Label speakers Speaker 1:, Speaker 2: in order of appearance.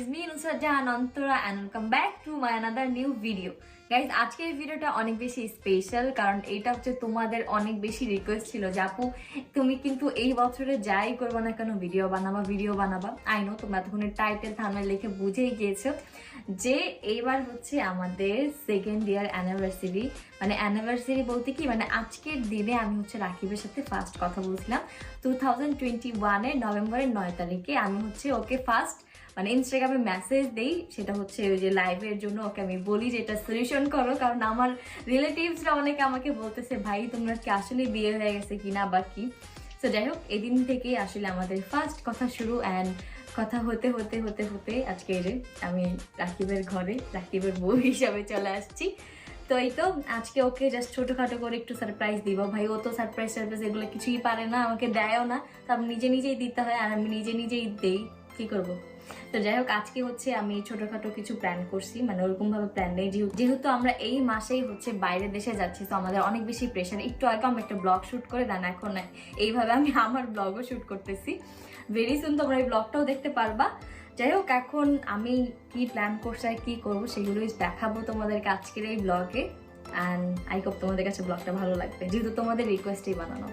Speaker 1: is me Nusrat Jahan Antara and welcome back to my another new video. Guys, আজকের ভিডিওটা অনেক বেশি special কারণ এটা হচ্ছে তোমাদের অনেক বেশি রিকোয়েস্ট ছিল যে আপু তুমি কিন্তু এই বছরে যাই করবে না কেন ভিডিও বানাবা। আই নো তোমরা তখন টাইটেল থাম্বনেল লিখে বুঝেই গিয়েছো যে এইবার হচ্ছে আমাদের সেকেন্ড ইয়ার অ্যানিভার্সারি। মানে অ্যানিভার্সারি বলতে কি মানে আজকের দিনে আমি হচ্ছে রাকিবের সাথে ফার্স্ট কথা বলছিলাম 2021 নভেম্বরের 9 তারিখে। আমি হচ্ছে ওকে ফার্স্ট মানে ইনস্টাগ্রামে মেসেজ দেই, সেটা হচ্ছে ওই যে লাইভের জন্য ওকে আমি বলি যে এটা সলিউশন করো, কারণ আমার রিলেটিভসরা অনেকে আমাকে বলতেছে ভাই তোমরা কি আসলে বিয়ে হয়ে গেছে কিনা বা কি। তো যাই হোক, এদিন থেকেই আসলে আমাদের ফার্স্ট কথা শুরু অ্যান্ড কথা হতে হতে হতে হতে আজকে যে আমি রাকিবের ঘরে রাকিবের বউ হিসাবে চলে আসছি। তো এই তো আজকে ওকে জাস্ট ছোটখাটো করে একটু সারপ্রাইজ দিব। ভাই ও তো সারপ্রাইজ এগুলো কিছুই পারে না, আমাকে দেয়ও না, তো আমি নিজেই দিতে হয় আর আমি নিজেই দেই, কি করব। তো যাই হোক, আজকে হচ্ছে আমি ছোটখাটো কিছু প্ল্যান করছি, মানে ওরকম ভাবে প্ল্যান নেই যেহেতু আমরা এই মাসেই হচ্ছে বাইরের দেশে যাচ্ছি, তো আমাদের অনেক বেশি প্রেশার। একটু আগে আমি একটা ব্লগ শুট করে দেন, এখন এইভাবে আমি আমার ব্লগও শুট করতেছি। ভেরি সুন তোমরা এই ব্লগটাও দেখতে পারবা। যাই হোক, এখন আমি কি প্ল্যান করছি আর কি করবো সেগুলোই দেখাবো তোমাদেরকে আজকের এই ব্লগে। অ্যান্ড আই হোপ তোমাদের কাছে ব্লগটা ভালো লাগবে, যেহেতু তোমাদের রিকোয়েস্টেই বানানো।